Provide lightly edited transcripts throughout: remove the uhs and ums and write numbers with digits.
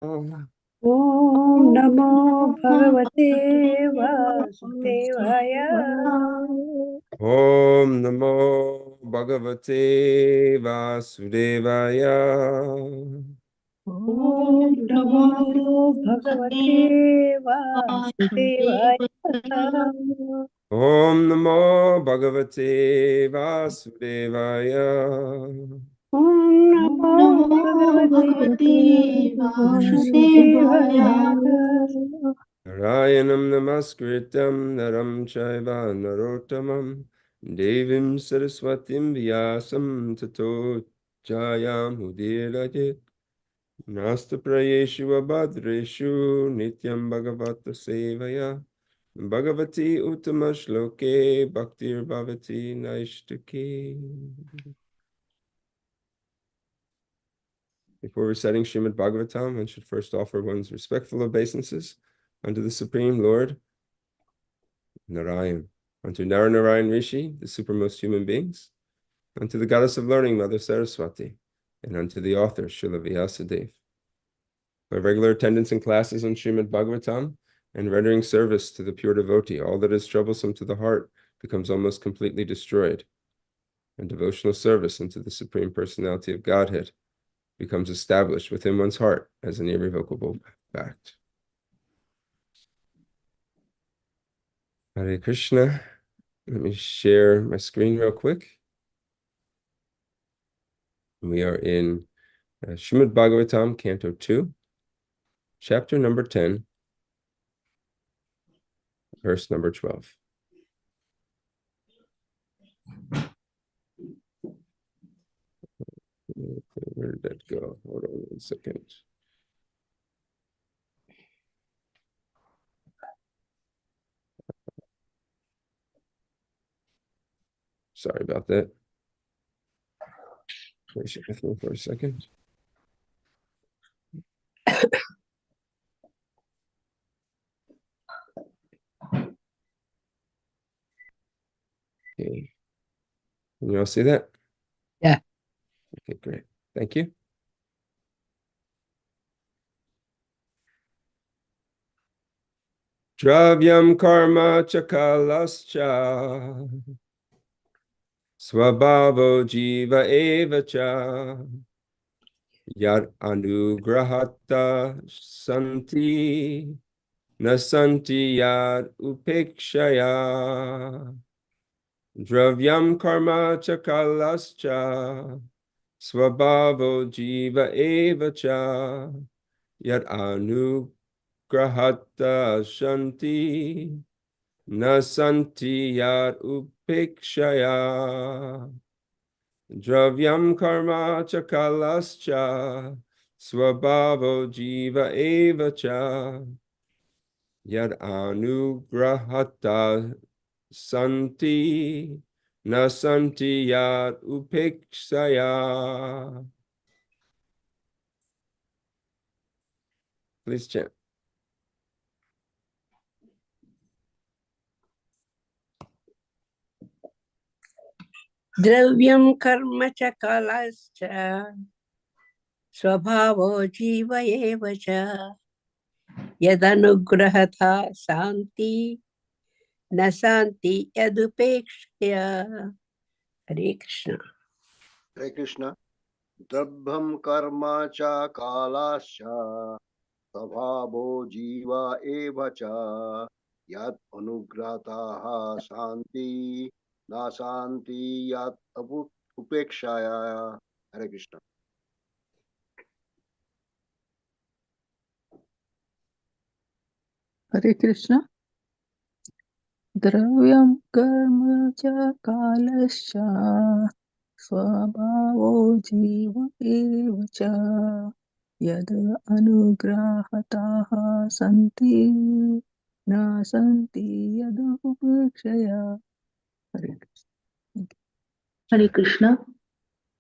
Om Namo Bhagavate Vasudevaya. Om Namo Bhagavate Vasudevaya. Om Namo Bhagavate Vasudevaya. Om Namo Bhagavate Vasudevaya. Om Namo Bhagavate Vasudevaya. Narayanam Namaskritam Naram Chaiva Narottamam Devim Saraswatim Vyasam Tato Jayam Udirajit Nasta Prayeshu Abhadreshu Nityam Bhagavata Sevaya Bhagavati Uttama Shloke Bhaktir Bhavati Naishtaki. Before reciting Srimad Bhagavatam, one should first offer one's respectful obeisances unto the Supreme Lord Narayan, unto Narayan Rishi, the supermost human beings, unto the goddess of learning, Mother Saraswati, and unto the author, Srila Vyasadeva. By regular attendance in classes on Srimad Bhagavatam and rendering service to the pure devotee, all that is troublesome to the heart becomes almost completely destroyed, and devotional service unto the Supreme Personality of Godhead becomes established within one's heart as an irrevocable fact. Hare Krishna. Let me share my screen real quick. We are in Srimad Bhagavatam, Canto 2, chapter number 10, verse number 12. Where did that go? Hold on 1 second. Sorry about that. Please share with me for a second. Okay. Can you all see that? Yeah. Okay, great. Thank you. Dravyam karma chakalascha swabhavo jiva evacha yad anugrahata santi nasanti yad upekshaya. Dravyam karma chakalascha swabhavo jiva evacha yad anugrahata shanti nasanti yad upekshaya. Dravyam karma chakalascha swabhavo jiva evacha yad anugrahata santi nasanti yad upekshaya. Please chant. Dravyam karma cha kalascha swabhavo jiva eva cha yadanugrahatha santi nasanti yadupekshya. Hare Krishna. Hare Krishna. Drabham karma cha kalascha svabhavo jiva eva cha yat anugrataha santi nasanti yat upekshaya. Hare Krishna. Hare Krishna. Dravyam karma cha kalascha swabhavo jiva eva cha yad anugrahataha santi nasanti yad upekshaya. Hare Krishna. Hare Krishna.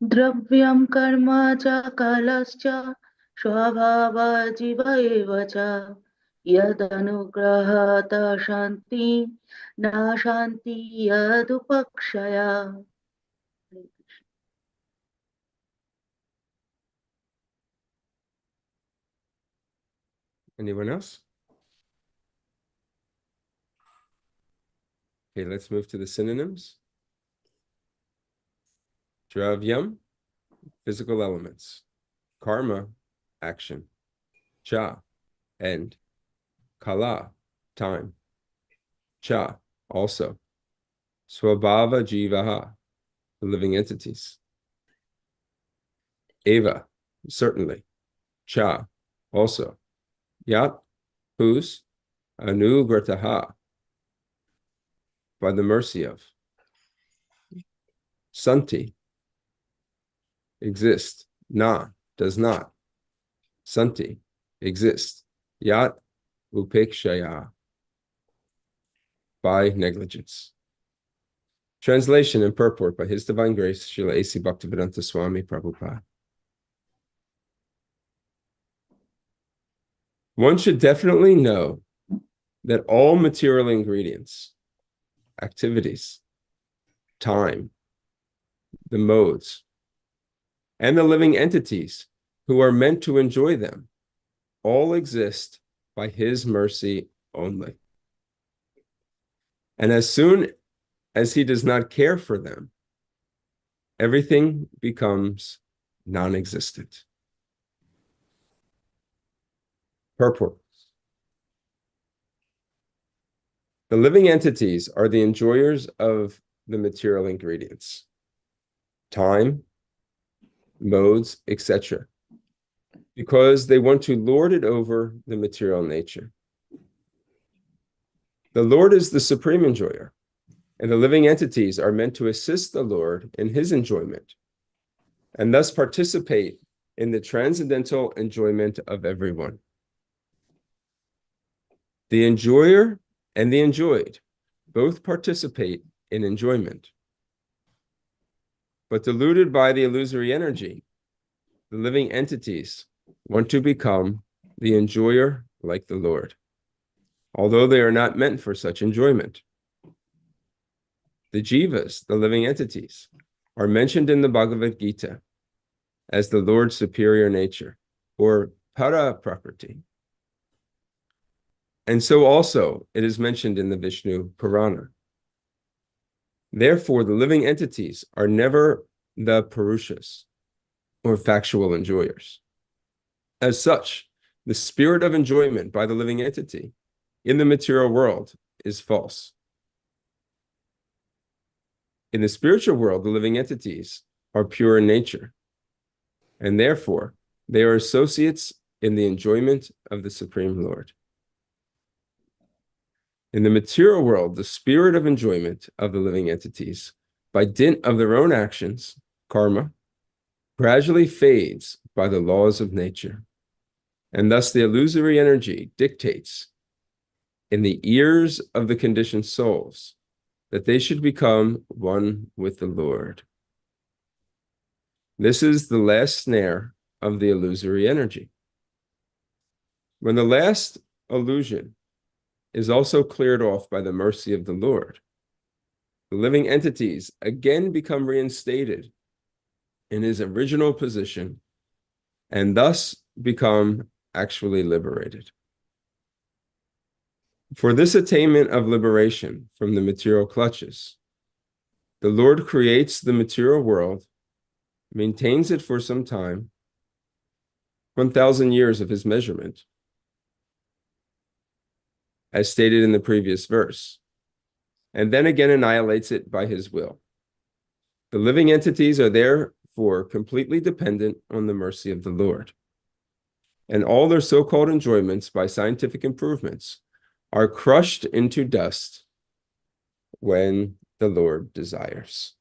Dravyam karma cha kalascha swabhava jiva eva cha yad anugrahata shanti na shanti yad upakshaya. Anyone else? Okay, let's move to the synonyms. Dravyam, physical elements. Karma, action. Cha, end. Kala, time. Cha, also. Swabhava jivaha, the living entities. Eva, certainly. Cha, also. Yat, whose. Anugrataha, by the mercy of. Santi, exist. Na, does not. Santi, exist. Yat, upekshaya, by negligence. Translation and purport by His Divine Grace, Srila A.C. Bhaktivedanta Swami Prabhupada. One should definitely know that all material ingredients, activities, time, the modes, and the living entities who are meant to enjoy them all exist by His mercy only. And as soon as He does not care for them, everything becomes non-existent. Purport. The living entities are the enjoyers of the material ingredients, time, modes, etc., because they want to lord it over the material nature. The Lord is the supreme enjoyer, and the living entities are meant to assist the Lord in His enjoyment, and thus participate in the transcendental enjoyment of everyone. The enjoyer and the enjoyed both participate in enjoyment. But deluded by the illusory energy, the living entities want to become the enjoyer like the Lord, although they are not meant for such enjoyment. The jivas, the living entities, are mentioned in the Bhagavad Gita as the Lord's superior nature, or para prakriti. And so also it is mentioned in the Vishnu Purana. Therefore, the living entities are never the Purushas, or factual enjoyers. As such, the spirit of enjoyment by the living entity in the material world is false. In the spiritual world, the living entities are pure in nature, and therefore they are associates in the enjoyment of the Supreme Lord. In the material world, the spirit of enjoyment of the living entities, by dint of their own actions, karma, gradually fades by the laws of nature. And thus the illusory energy dictates in the ears of the conditioned souls that they should become one with the Lord. This is the last snare of the illusory energy. When the last illusion is also cleared off by the mercy of the Lord, the living entities again become reinstated in his original position and thus become actually liberated. For this attainment of liberation from the material clutches, the Lord creates the material world, maintains it for some time, 1,000 years of his measurement, as stated in the previous verse, and then again annihilates it by his will. The living entities are therefore completely dependent on the mercy of the Lord, and all their so-called enjoyments by scientific improvements are crushed into dust when the Lord desires.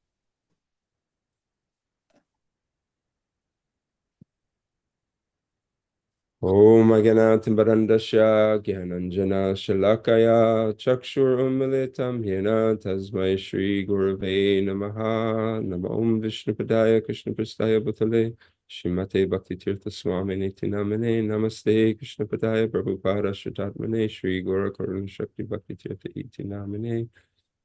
Om Aganatimbarandasya Gyananjana Shalakaya Chakshur Umilitam Yena Tasmai Shri Gurave Namaha Nama Om Vishnupadaya Krishna Prastaya Bhutale Shrimate Bhakti Tirtha Swami Nitinamane Namaste Krishna Padaya Prabhupada Shritatmane Shri Gora Karuna Shakti Bhakti Tirtha Itinamane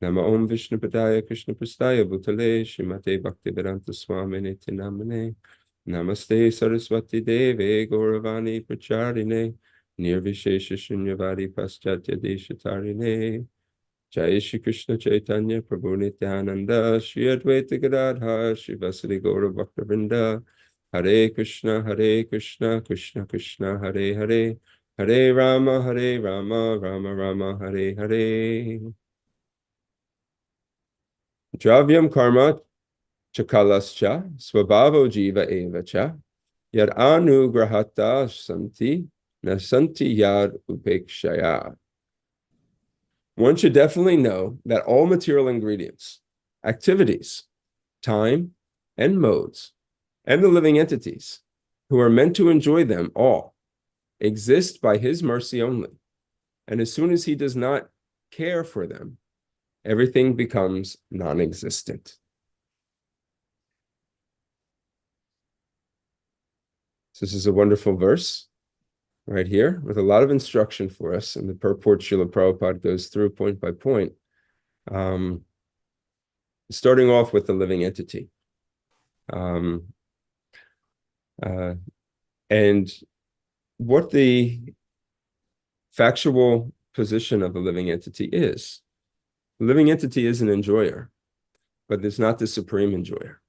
Nama Om Vishnupadaya Krishna Prastaya Bhutale Shrimate Bhakti Vedanta Swami Nitinamane Namaste Saraswati Deve Gauravani Pracharine Nirvishesha Shunyavadi Paschatya Deshatarine. Jai Shri Krishna Chaitanya Prabhu Nityananda Shri Advaita Gadadhar Shri Vasari Gaura Bhaktivinoda. Hare Krishna, Krishna Krishna, Hare Hare, Hare Rama, Rama Rama, Hare Hare. Dravyam karma chakalascha swabhavo jiva eva cha yad anugrahata santi nasanti yad upekshaya. One should definitely know that all material ingredients, activities, time, and modes, and the living entities who are meant to enjoy them all exist by his mercy only. And as soon as he does not care for them, everything becomes non-existent. So this is a wonderful verse right here with a lot of instruction for us. And the purport Srila Prabhupada goes through point by point, starting off with the living entity. And what the factual position of the living entity is. The living entity is an enjoyer, but it's not the supreme enjoyer.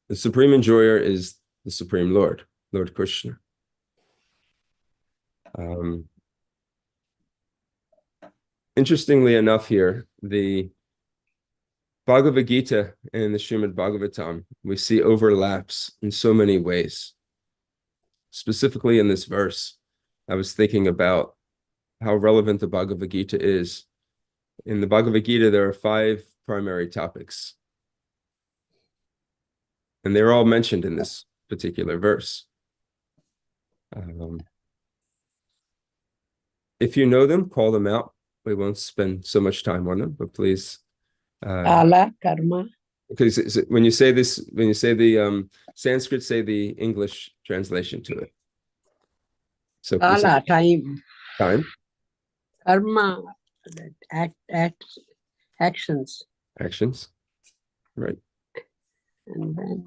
The supreme enjoyer is the Supreme Lord, Lord Krishna. Interestingly enough here, the Bhagavad Gita and the Srimad Bhagavatam, we see overlaps in so many ways. Specifically in this verse, I was thinking about how relevant the Bhagavad Gita is. In the Bhagavad Gita, there are 5 primary topics. And they're all mentioned in this particular verse. If you know them, call them out. We won't spend so much time on them, but please. Kala, karma. Because when you say this, when you say the Sanskrit, say the English translation to it. So Kala, time. Time. Karma, actions. Actions. Right. And then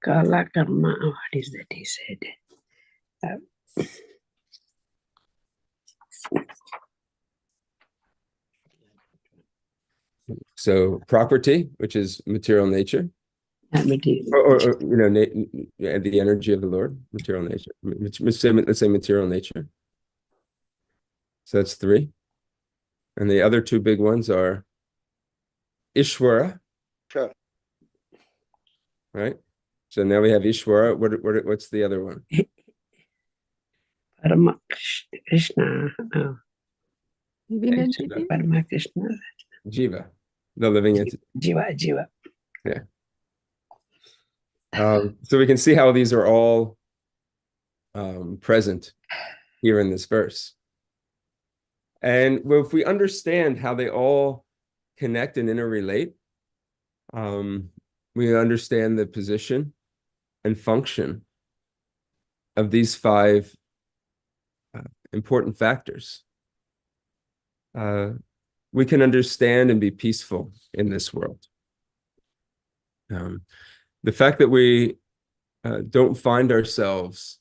Kala, karma, what is that he said? So property, which is material nature, Material. or the energy of the Lord, material nature. Let's say material nature. So that's 3, and the other 2 big ones are Ishwara. Sure. Right. So now we have Ishwara. What's the other one? Parama Krishna. Living entity? Parama Krishna. Jiva, the living entity. Jiva. Yeah. So we can see how these are all present here in this verse. And if we understand how they all connect and interrelate, we understand the position and function of these 5 important factors. We can understand and be peaceful in this world. The fact that we don't find ourselves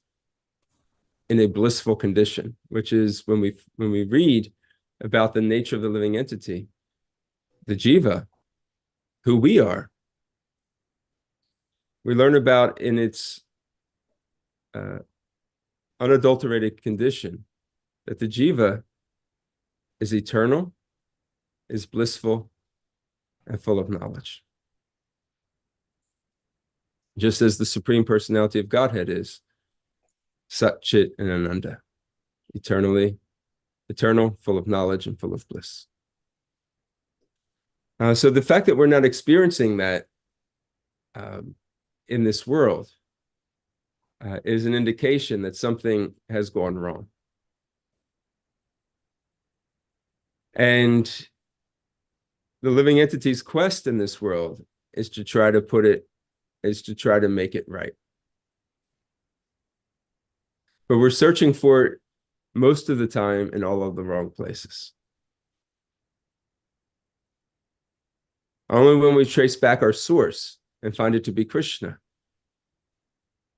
in a blissful condition, which is when we read about the nature of the living entity, the jiva, who we are, we learn about in its unadulterated condition that the jiva is eternal, is blissful, and full of knowledge. Just as the Supreme Personality of Godhead is Sat, Chit, and Ananda, eternal, full of knowledge, and full of bliss. So the fact that we're not experiencing that in this world is an indication that something has gone wrong. And the living entity's quest in this world is to try to make it right. But we're searching for it most of the time in all of the wrong places. Only when we trace back our source and find it to be Krishna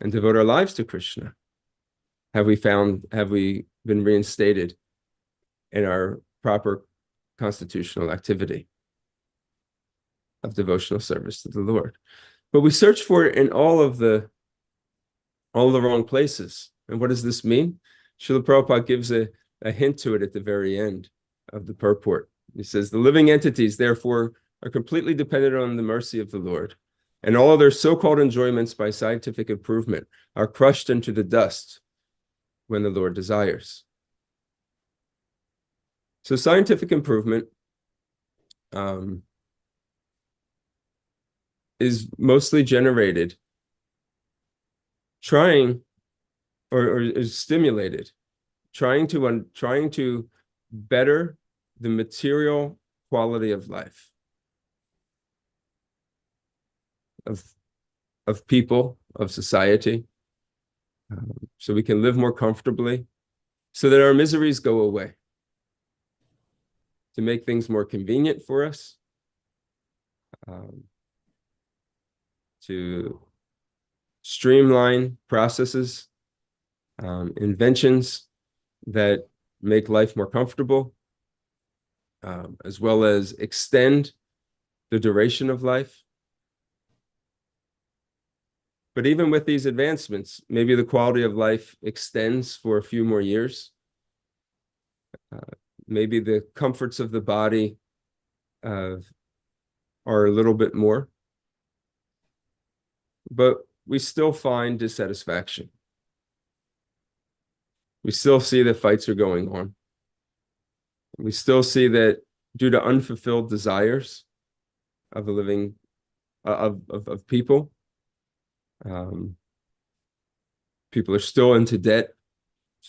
and devote our lives to Krishna, have we been reinstated in our proper constitutional activity of devotional service to the Lord? But we search for it in all the wrong places. And what does this mean? Srila Prabhupada gives a hint to it at the very end of the purport. He says, the living entities, therefore, are completely dependent on the mercy of the Lord, and all other so-called enjoyments by scientific improvement are crushed into the dust when the Lord desires. So scientific improvement is mostly generated trying or is stimulated trying to better the material quality of life of people, of society, so we can live more comfortably, so that our miseries go away, to make things more convenient for us, to streamline processes, inventions that make life more comfortable, as well as extend the duration of life. But even with these advancements, maybe the quality of life extends for a few more years. Maybe the comforts of the body are a little bit more. But we still find dissatisfaction. We still see that fights are going on. We still see that due to unfulfilled desires of the living, of people, people are still into debt.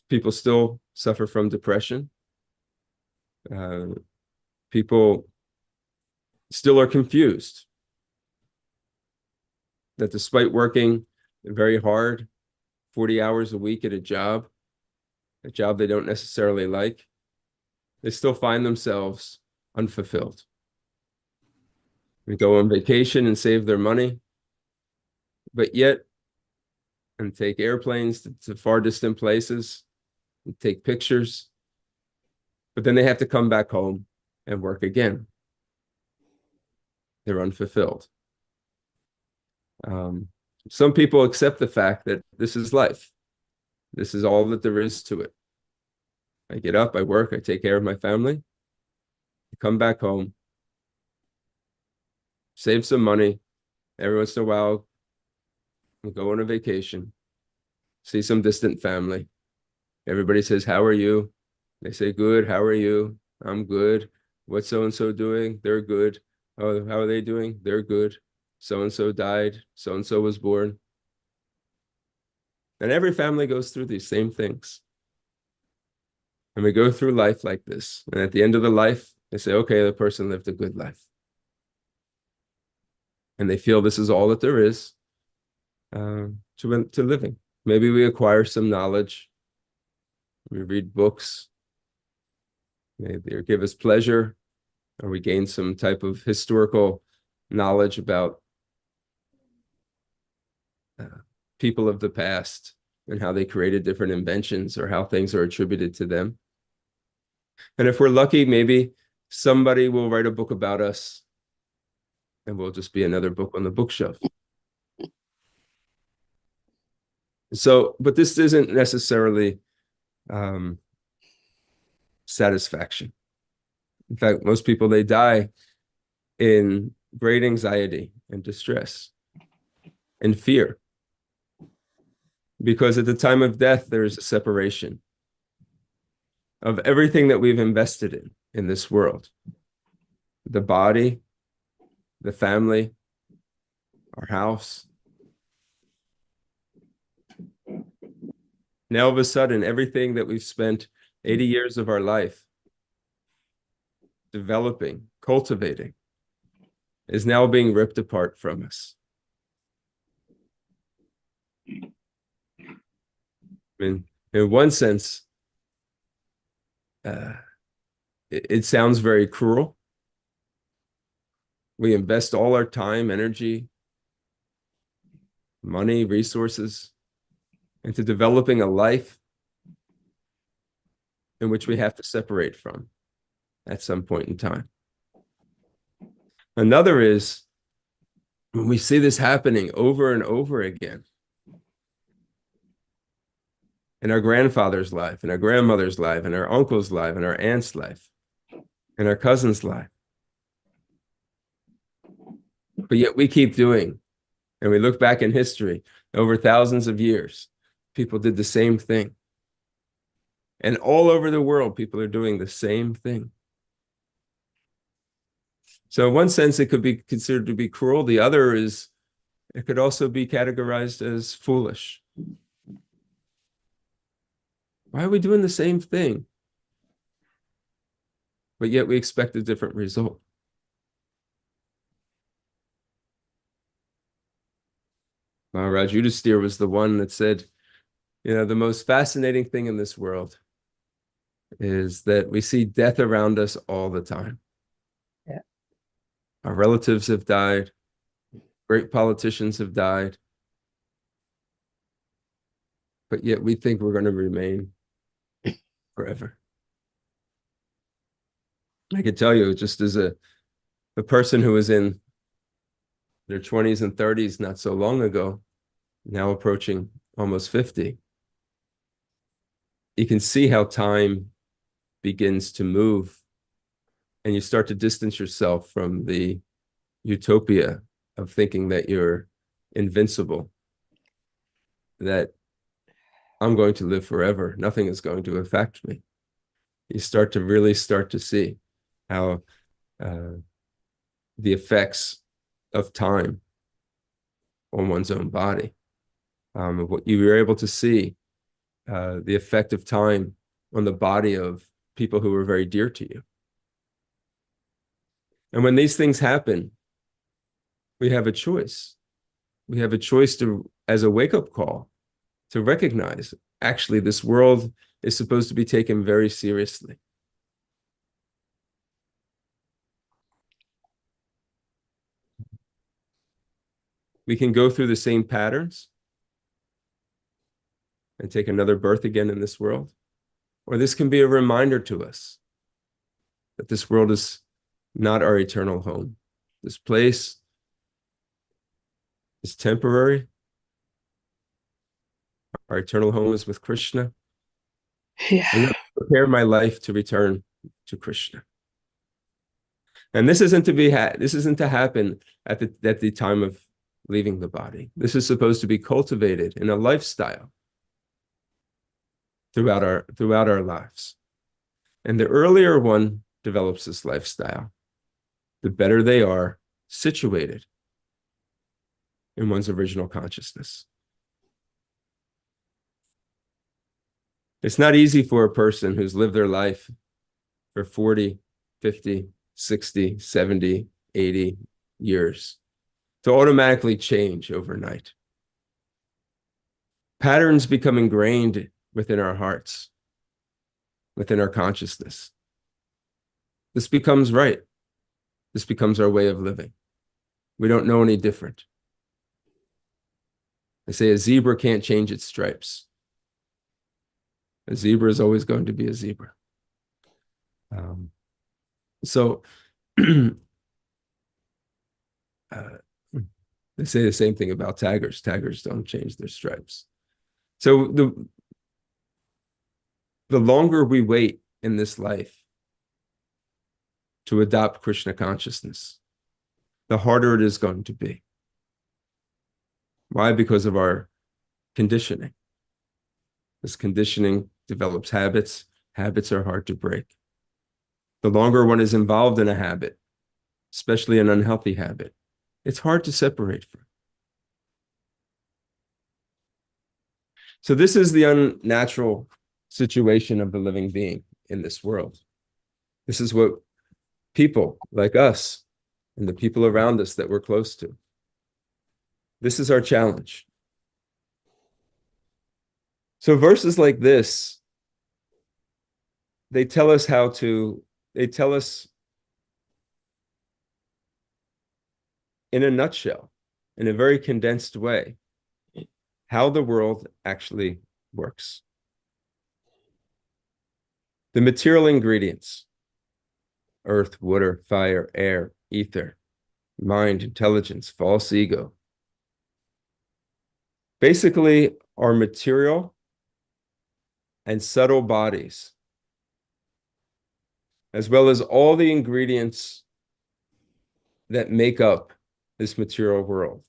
People still suffer from depression. People still are confused that despite working very hard, 40 hours a week at a job they don't necessarily like, they still find themselves unfulfilled. They go on vacation and save their money, but yet, and take airplanes to far distant places, and take pictures, but then they have to come back home and work again. They're unfulfilled. Some people accept the fact that this is life. This is all that there is to it. I get up, I work, I take care of my family, I come back home, save some money, every once in a while, we'll go on a vacation, see some distant family. Everybody says, how are you? They say, good, how are you? I'm good. What's so-and-so doing? They're good. Oh, how are they doing? They're good. So-and-so died. So-and-so was born. And every family goes through these same things. And we go through life like this. And at the end of the life, they say, okay, the person lived a good life. And they feel this is all that there is to living. Maybe we acquire some knowledge. We read books. Maybe they give us pleasure, or we gain some type of historical knowledge about people of the past and how they created different inventions or how things are attributed to them. And if we're lucky, maybe somebody will write a book about us and we'll just be another book on the bookshelf. So, but this isn't necessarily satisfaction. In fact, most people, they die in great anxiety and distress and fear, because at the time of death, there is a separation of everything that we've invested in this world. The body, the family, our house. Now, all of a sudden, everything that we've spent 80 years of our life developing, cultivating, is now being ripped apart from us. In one sense, it sounds very cruel. We invest all our time, energy, money, resources into developing a life in which we have to separate from at some point in time. Another is when we see this happening over and over again in our grandfather's life, in our grandmother's life, in our uncle's life, in our aunt's life, in our cousin's life. But yet we keep doing, and we look back in history, over thousands of years, people did the same thing. And all over the world, people are doing the same thing. So in one sense, it could be considered to be cruel. The other is, it could also be categorized as foolish. Why are we doing the same thing? But yet we expect a different result. Maharaj Yudhisthira was the one that said, you know, the most fascinating thing in this world is that we see death around us all the time. Yeah. Our relatives have died. Great politicians have died. But yet we think we're going to remain forever. I could tell you, just as a person who was in their 20s and 30s not so long ago, now approaching almost 50, you can see how time begins to move, and you start to distance yourself from the utopia of thinking that you're invincible, that I'm going to live forever, nothing is going to affect me. You start to see how the effects of time on one's own body, what you were able to see, the effect of time on the body of people who were very dear to you. And when these things happen, we have a choice. We have a choice to, as a wake-up call, to recognize, actually, this world is supposed to be taken very seriously. We can go through the same patterns and take another birth again in this world, or this can be a reminder to us that this world is not our eternal home. This place is temporary. Our eternal home is with Krishna. Yeah. I'm going to prepare my life to return to Krishna. And this isn't to happen at the time of leaving the body. This is supposed to be cultivated in a lifestyle throughout our lives. And the earlier one develops this lifestyle, the better they are situated in one's original consciousness. It's not easy for a person who's lived their life for 40, 50, 60, 70, 80 years to automatically change overnight. Patterns become ingrained within our hearts, within our consciousness. This becomes right. This becomes our way of living. We don't know any different. They say a zebra can't change its stripes. A zebra is always going to be a zebra. They say the same thing about tigers. Tigers don't change their stripes. So the longer we wait in this life to adopt Krishna consciousness, the harder it is going to be. Why? Because of our conditioning. This conditioning develops habits. Habits are hard to break. The longer one is involved in a habit, especially an unhealthy habit, it's hard to separate from. So this is the unnatural situation of the living being in this world. This is what people like us and the people around us that we're close to, this is our challenge. So verses like this, they tell us in a nutshell, in a very condensed way, how the world actually works. The material ingredients: earth, water, fire, air, ether, mind, intelligence, false ego. Basically, our material and subtle bodies, as well as all the ingredients that make up this material world.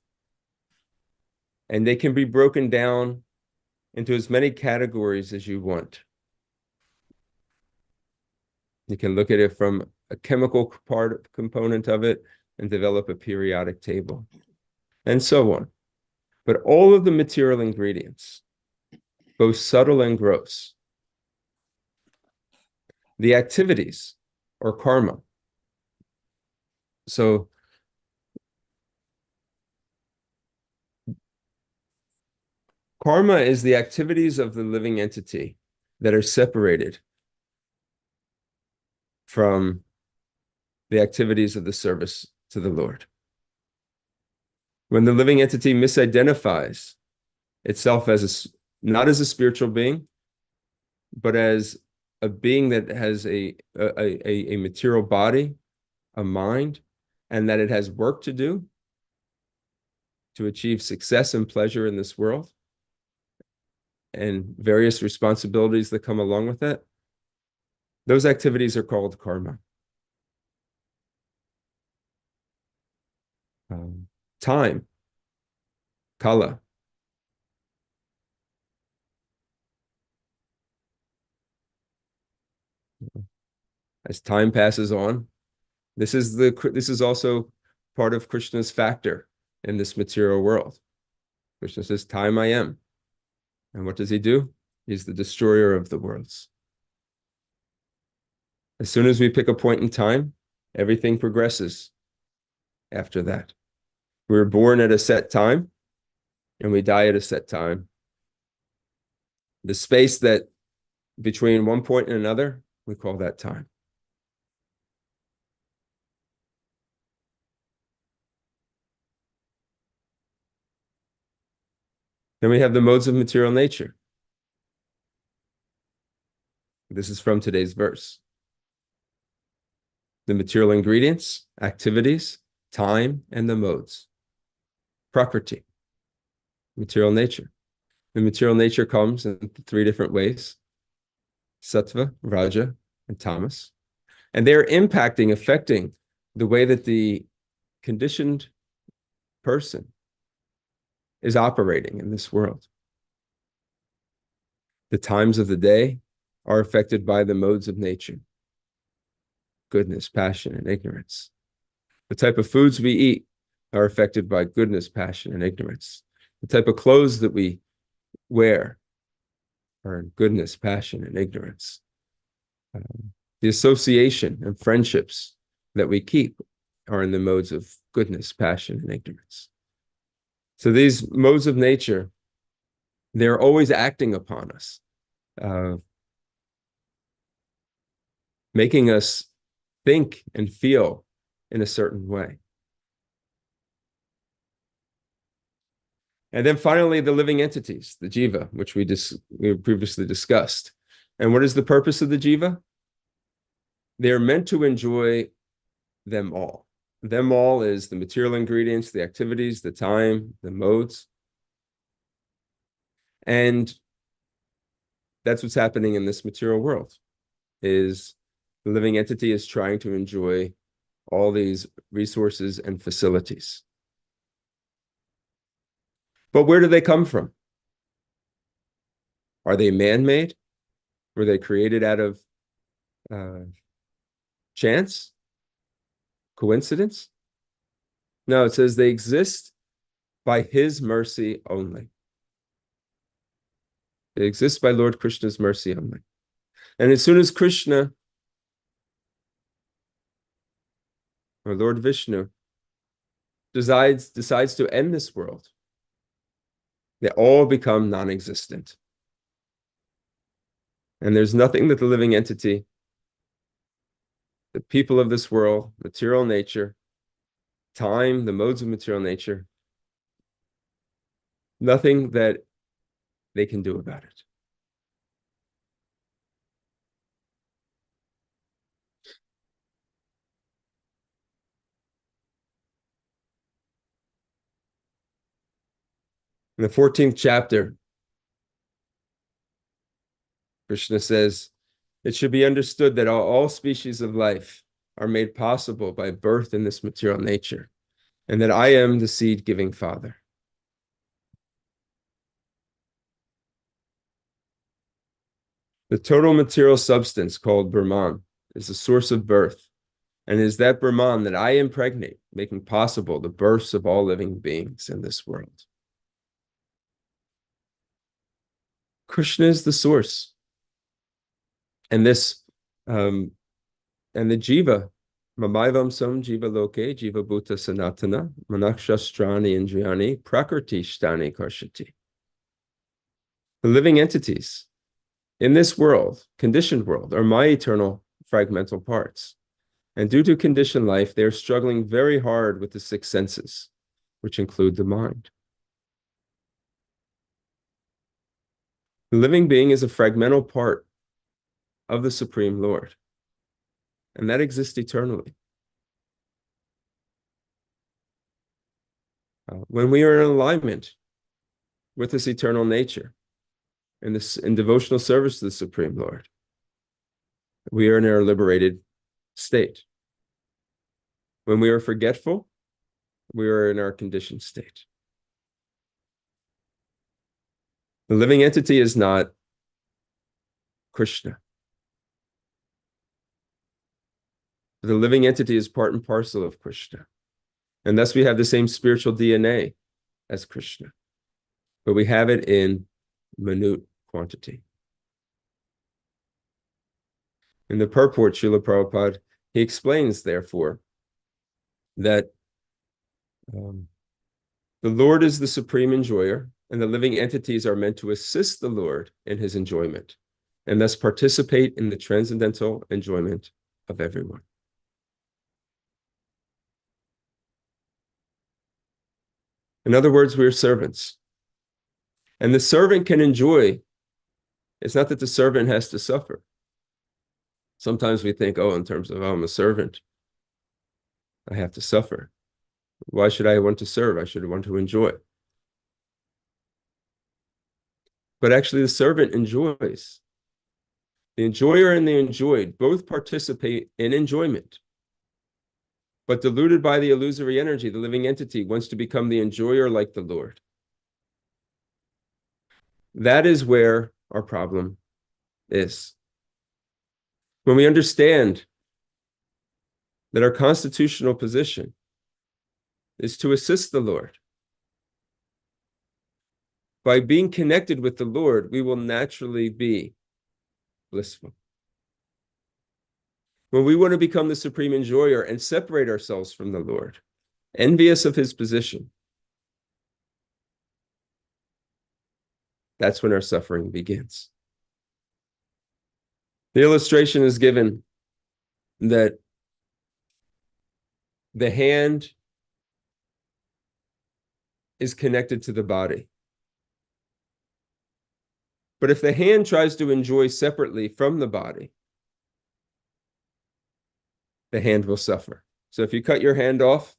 And they can be broken down into as many categories as you want. You can look at it from a chemical component of it and develop a periodic table, and so on. But all of the material ingredients, both subtle and gross, the activities or karma. So karma is the activities of the living entity that are separated from the activities of the service to the Lord. When the living entity misidentifies itself as not as a spiritual being, but as a being that has a material body, a mind, and that it has work to do to achieve success and pleasure in this world, and various responsibilities that come along with that, those activities are called karma. Time, kala. As time passes on, this is also part of Krishna's factor in this material world. Krishna says, "Time I am." And what does he do? He's the destroyer of the worlds. As soon as we pick a point in time, everything progresses after that. We're born at a set time, and we die at a set time. The space that between one point and another, we call that time. Then we have the modes of material nature. This is from today's verse. The material ingredients, activities, time, and the modes. Prakriti, material nature. The material nature comes in 3 different ways: sattva, raja, and tamas. And they're affecting the way that the conditioned person is operating in this world. The times of the day are affected by the modes of nature: goodness, passion, and ignorance. The type of foods we eat are affected by goodness, passion, and ignorance. The type of clothes that we wear are in goodness, passion, and ignorance. The association and friendships that we keep are in the modes of goodness, passion, and ignorance. So these modes of nature, they're always acting upon us, making us think and feel in a certain way. And then finally, the living entities, the jiva, which we previously discussed. And what is the purpose of the jiva? They are meant to enjoy them all. Them all is the material ingredients, the activities, the time, the modes. And that's what's happening in this material world, is the living entity is trying to enjoy all these resources and facilities. But where do they come from? Are they man-made? Were they created out of chance? Coincidence? No, it says they exist by his mercy only. They exist by Lord Krishna's mercy only. And as soon as Krishna or Lord Vishnu decides to end this world, they all become non-existent. And there's nothing that the living entity, the people of this world, material nature, time, the modes of material nature, nothing that they can do about it. In the 14th chapter, Krishna says, it should be understood that all species of life are made possible by birth in this material nature, and that I am the seed-giving Father. The total material substance called Brahman is the source of birth, and it is that Brahman that I impregnate, making possible the births of all living beings in this world. Krishna is the source. And this, and the jiva, Mamaivam sam jiva loke, jiva bhuta sanatana, manakshastrani indriyani, prakriti shtani karshati. The living entities in this world, conditioned world, are my eternal fragmental parts. And due to conditioned life, they are struggling very hard with the six senses, which include the mind. The living being is a fragmental part of the Supreme Lord, and that exists eternally. When we are in alignment with this eternal nature, in devotional service to the Supreme Lord, we are in our liberated state. When we are forgetful, we are in our conditioned state. The living entity is not Krishna. The living entity is part and parcel of Krishna. And thus we have the same spiritual DNA as Krishna, but we have it in minute quantity. In the purport, Srila Prabhupada, he explains, therefore, that the Lord is the supreme enjoyer, and the living entities are meant to assist the Lord in his enjoyment, and thus participate in the transcendental enjoyment of everyone. In other words, we are servants. And the servant can enjoy. It's not that the servant has to suffer. Sometimes we think, oh, in terms of, oh, I'm a servant, I have to suffer. Why should I want to serve? I should want to enjoy. But actually, the servant enjoys. The enjoyer and the enjoyed both participate in enjoyment. But deluded by the illusory energy, the living entity wants to become the enjoyer like the Lord. That is where our problem is. When we understand that our constitutional position is to assist the Lord, by being connected with the Lord, we will naturally be blissful. When we want to become the supreme enjoyer and separate ourselves from the Lord, envious of his position, that's when our suffering begins. The illustration is given that the hand is connected to the body. But if the hand tries to enjoy separately from the body, the hand will suffer. So if you cut your hand off,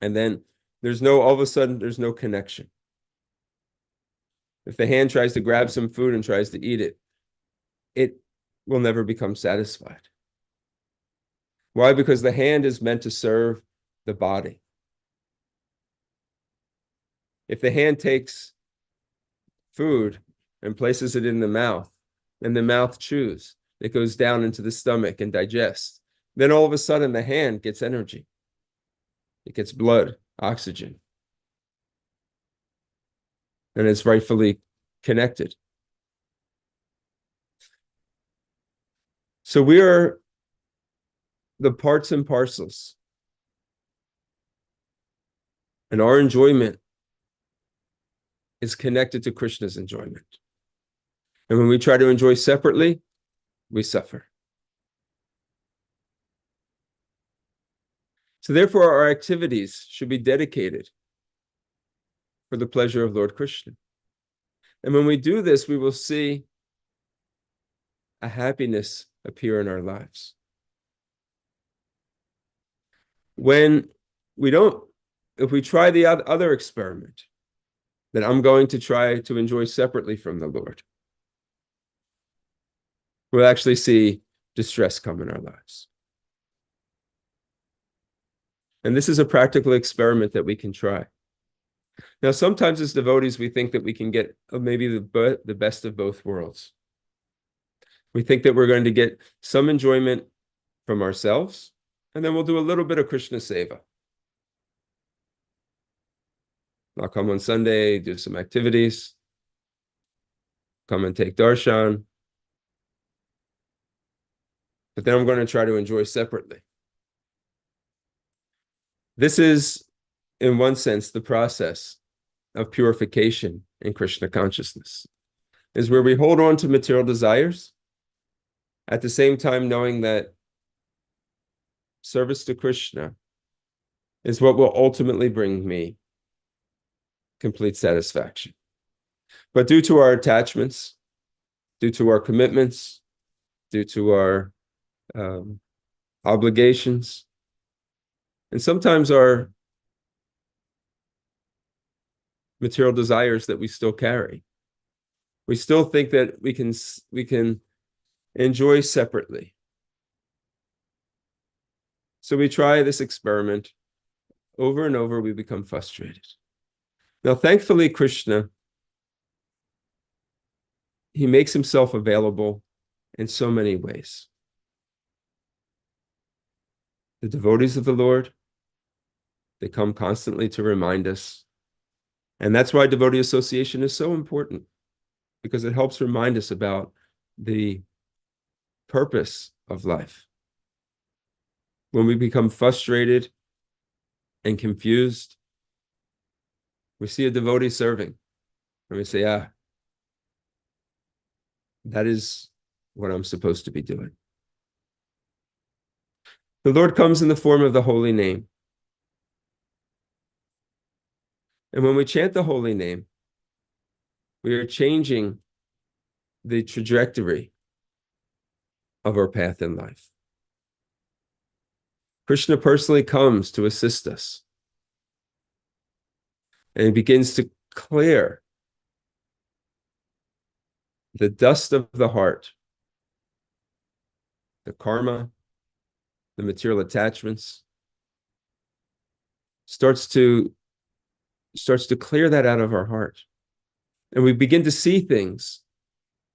and then all of a sudden, there's no connection. If the hand tries to grab some food and tries to eat it, it will never become satisfied. Why? Because the hand is meant to serve the body. If the hand takes food and places it in the mouth, and the mouth chews, it goes down into the stomach and digests. Then all of a sudden, the hand gets energy. It gets blood, oxygen. And it's rightfully connected. So we are the parts and parcels. And our enjoyment is connected to Krishna's enjoyment. And when we try to enjoy separately, we suffer. So therefore, our activities should be dedicated for the pleasure of Lord Krishna. And when we do this, we will see a happiness appear in our lives. When we don't, if we try the other experiment, that I'm going to try to enjoy separately from the Lord, we'll actually see distress come in our lives. And this is a practical experiment that we can try. Now, sometimes as devotees, we think that we can get maybe the best of both worlds. We think that we're going to get some enjoyment from ourselves, and then we'll do a little bit of Krishna Seva. I'll come on Sunday, do some activities, come and take darshan, but then I'm going to try to enjoy separately. This is, in one sense, the process of purification in Krishna consciousness, is where we hold on to material desires, at the same time knowing that service to Krishna is what will ultimately bring me complete satisfaction. But due to our attachments, due to our commitments, due to our obligations, and sometimes our material desires that we still carry, we still think that we can enjoy separately. So we try this experiment over and over, we become frustrated. Now, thankfully, Krishna, he makes himself available in so many ways. The devotees of the Lord, they come constantly to remind us. And that's why devotee association is so important, because it helps remind us about the purpose of life. When we become frustrated and confused, we see a devotee serving, and we say, that is what I'm supposed to be doing. The Lord comes in the form of the holy name. And when we chant the holy name, we are changing the trajectory of our path in life. Krishna personally comes to assist us. And he begins to clear the dust of the heart, the karma, the material attachments, starts to clear that out of our heart. And we begin to see things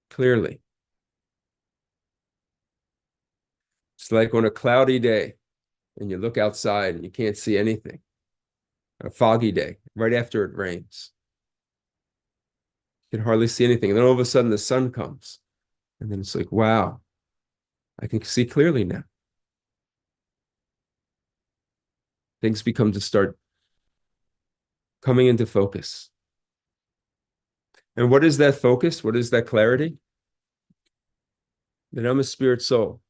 clearly. It's like on a cloudy day and you look outside and you can't see anything. A foggy day, right after it rains. You can hardly see anything. And then all of a sudden the sun comes. And then it's like, wow, I can see clearly now. Things begin to start coming into focus. And what is that focus? What is that clarity? That I'm a spirit soul.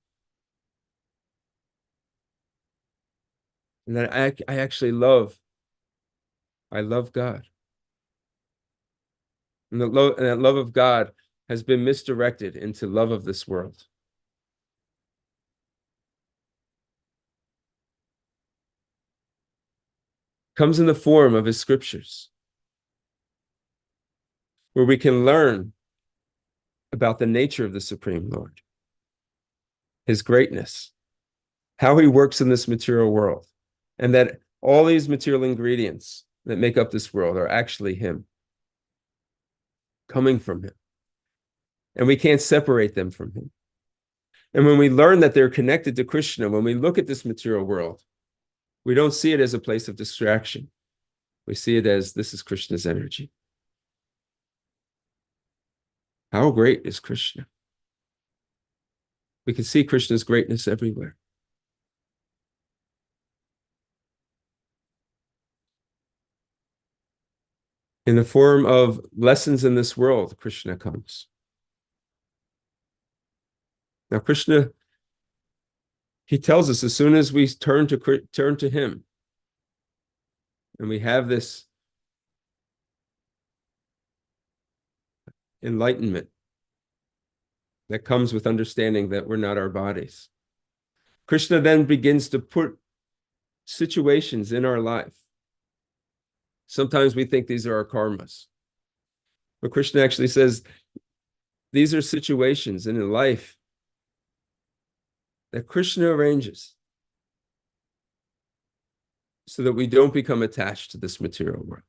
And that I actually love God. And that love of God has been misdirected into love of this world. Comes in the form of his scriptures, where we can learn about the nature of the Supreme Lord, his greatness, how he works in this material world, and that all these material ingredients that make up this world are actually him, coming from him. And we can't separate them from him. And when we learn that they're connected to Krishna, when we look at this material world, we don't see it as a place of distraction. We see it as, this is Krishna's energy. How great is Krishna? We can see Krishna's greatness everywhere. In the form of lessons in this world, Krishna comes. Now, Krishna, he tells us as soon as we turn to him, and we have this enlightenment that comes with understanding that we're not our bodies. Krishna then begins to put situations in our life. Sometimes we think these are our karmas. But Krishna actually says these are situations in life that Krishna arranges so that we don't become attached to this material world.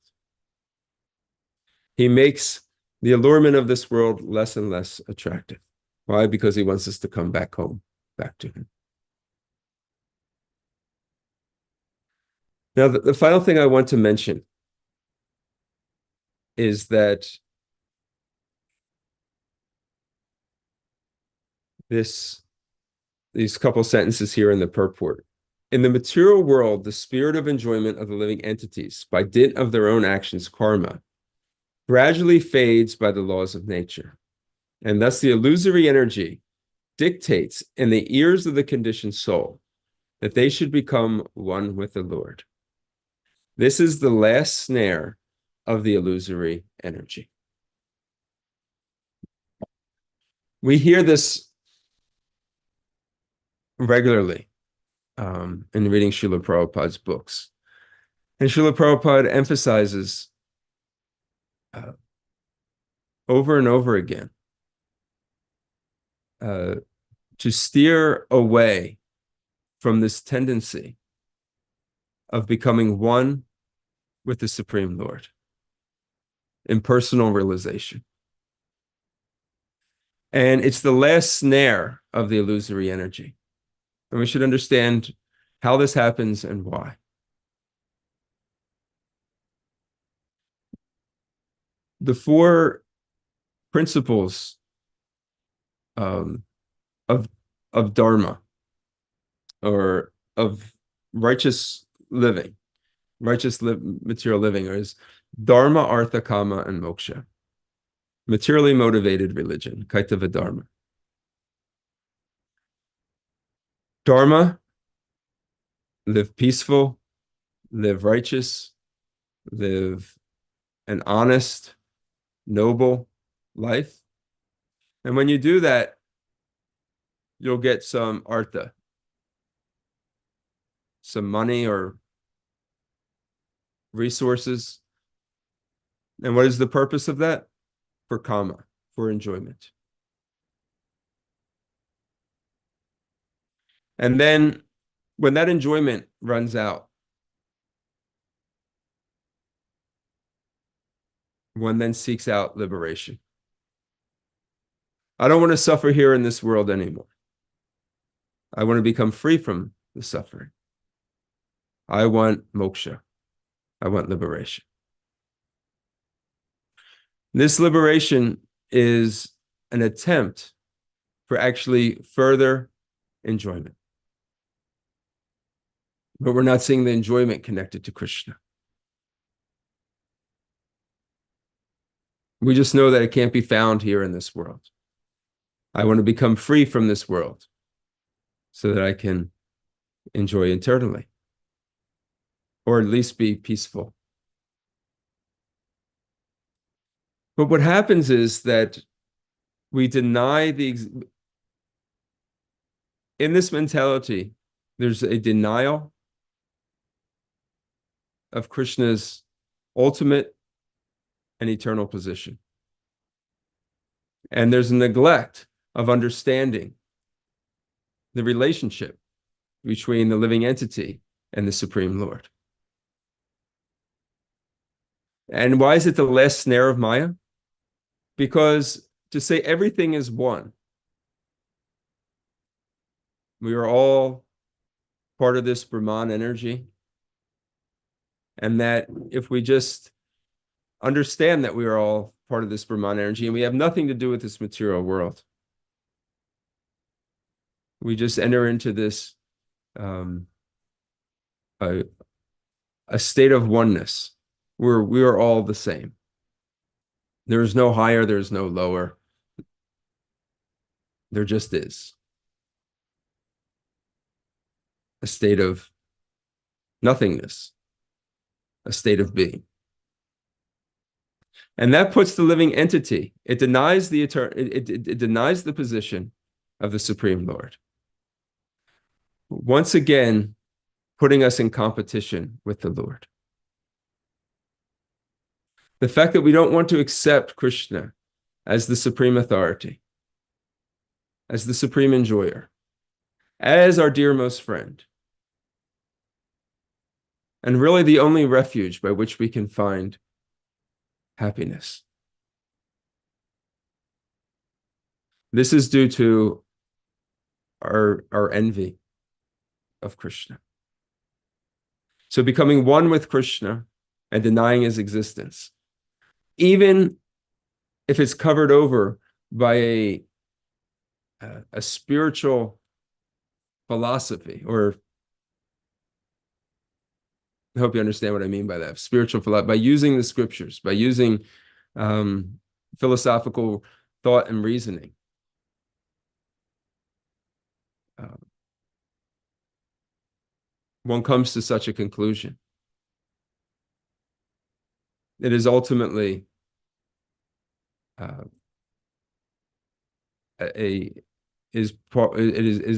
He makes the allurement of this world less and less attractive. Why? Because he wants us to come back home, back to him. Now, the final thing I want to mention is that these couple sentences here in the purport. In the material world, the spirit of enjoyment of the living entities, by dint of their own actions, karma, gradually fades by the laws of nature. And thus the illusory energy dictates in the ears of the conditioned soul that they should become one with the Lord. This is the last snare of the illusory energy. We hear this regularly in reading Srila Prabhupada's books. And Srila Prabhupada emphasizes over and over again to steer away from this tendency of becoming one with the Supreme Lord in personal realization. And it's the last snare of the illusory energy. And we should understand how this happens and why. The four principles of Dharma, or of righteous living, material living, is Dharma, Artha, Kama, and Moksha. Materially motivated religion, Kaitava Dharma. Dharma, live peaceful, live righteous, live an honest, noble life. And when you do that, you'll get some artha, some money or resources. And what is the purpose of that? For kama, for enjoyment. And then when that enjoyment runs out, one then seeks out liberation. I don't want to suffer here in this world anymore. I want to become free from the suffering. I want moksha. I want liberation. This liberation is an attempt for actually further enjoyment. But we're not seeing the enjoyment connected to Krishna. We just know that it can't be found here in this world. I want to become free from this world so that I can enjoy internally, or at least be peaceful. But what happens is that we deny in this mentality, there's a denial of Krishna's ultimate and eternal position. And there's a neglect of understanding the relationship between the living entity and the Supreme Lord. And why is it the last snare of Maya? Because to say everything is one, we are all part of this Brahman energy, and that if we just understand that we are all part of this Brahman energy and we have nothing to do with this material world, we just enter into this a state of oneness where we are all the same. There is no higher, there is no lower. There just is a state of nothingness, a state of being. And that puts the living entity, it denies the it denies the position of the Supreme Lord. Once again, putting us in competition with the Lord. The fact that we don't want to accept Krishna as the supreme authority, as the supreme enjoyer, as our dearmost friend, and really the only refuge by which we can find happiness. This is due to our envy of Krishna. So becoming one with Krishna and denying his existence, even if it's covered over by a spiritual philosophy, or I hope you understand what I mean by that, spiritual philosophy, by using the scriptures, by using philosophical thought and reasoning. One comes to such a conclusion. It is ultimately is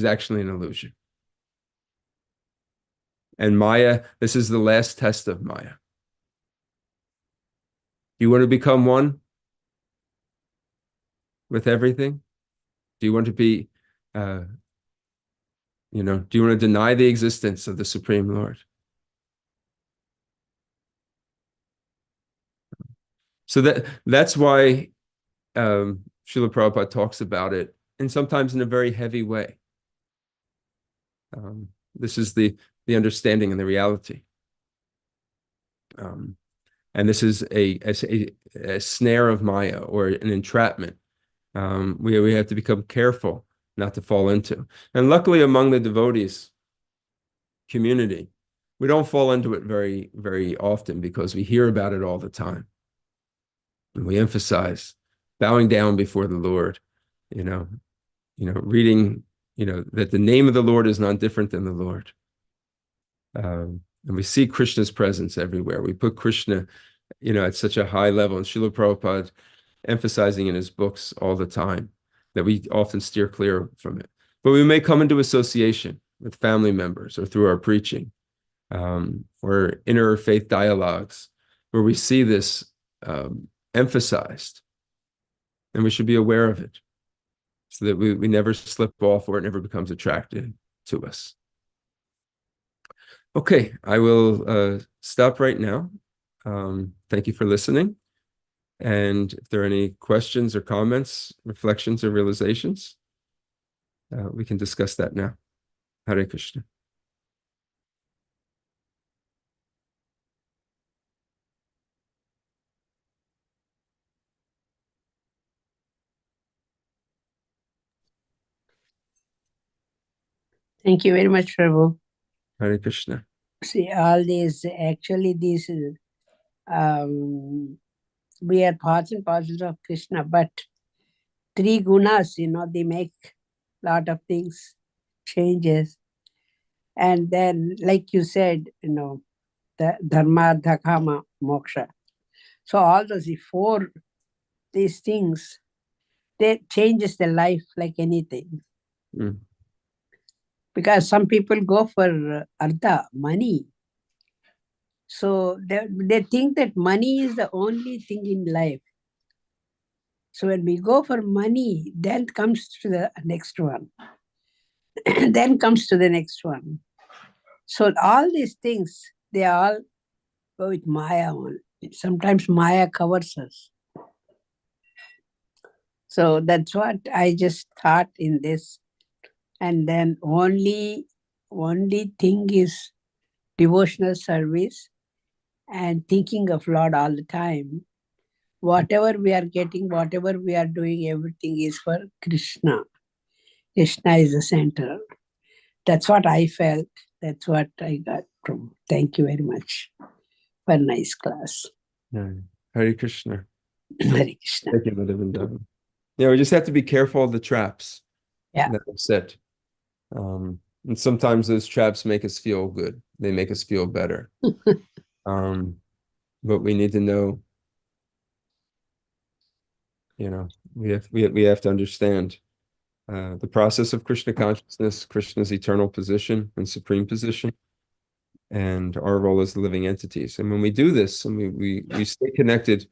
actually an illusion. And Maya, this is the last test of Maya. Do you want to become one with everything? Do you want to be, do you want to deny the existence of the Supreme Lord? So that's why Srila Prabhupada talks about it, and sometimes in a very heavy way. This is the understanding and the reality. And this is a snare of Maya, or an entrapment. We have to become careful not to fall into. And luckily among the devotees community, we don't fall into it very, very often, because we hear about it all the time. And we emphasize bowing down before the Lord, reading, that the name of the Lord is not different than the Lord. And we see Krishna's presence everywhere. We put Krishna, at such a high level, and Srila Prabhupada emphasizing in his books all the time that we often steer clear from it. But we may come into association with family members, or through our preaching, or interfaith dialogues, where we see this emphasized, and we should be aware of it, so that we never slip off, or it never becomes attractive to us. Okay, I will stop right now. Thank you for listening. And if there are any questions or comments, reflections or realizations, we can discuss that now. Hare Krishna. Thank you very much, Prabhu. Hare Krishna. See, all these, actually, these, we are parts and parcels of Krishna, but three gunas, they make a lot of things, changes. And then, like you said, the dharma, artha, kama, moksha. So all those these things, they changes the life like anything. Mm. Because some people go for artha, money. So they think that money is the only thing in life. So when we go for money, then comes to the next one. Then comes to the next one. So all these things, they all go with Maya on. Sometimes Maya covers us. So that's what I just thought in this. And then only thing is devotional service and thinking of Lord all the time. Whatever we are getting, whatever we are doing, everything is for Krishna. Krishna is the center. That's what I felt. That's what I got from. Thank you very much for a nice class. Hare Krishna. Hare Krishna. Thank you, Mother Vrindavan. We just have to be careful of the traps that are set. And sometimes those traps make us feel good. They make us feel better. But we need to know, we have to understand the process of Krishna consciousness, Krishna's eternal position and supreme position, and our role as living entities. And when we do this, and we stay connected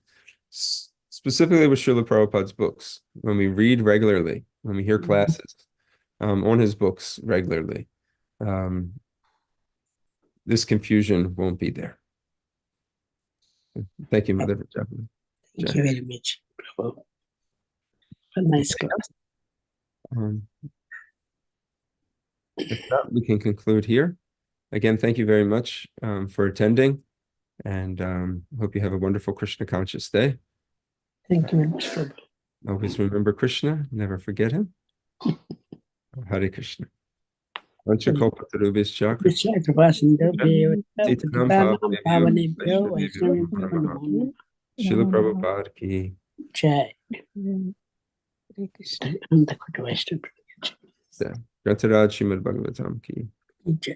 specifically with Srila Prabhupada's books, when we read regularly, when we hear classes on his books regularly, this confusion won't be there. Thank you, Mother. Thank you very much, Prabhu. A nice class. If not, we can conclude here. Again, thank you very much for attending, and hope you have a wonderful Krishna conscious day. Thank you very much, Prabhu. Always remember Krishna, never forget him. Hare Krishna. Vanchakalpatarubhyascha Srila Prabhupada ki Jai. Hare Krishna. Ananda Kota Vaishnava. Grantaraj Srimad Bhagavatam ki Jai.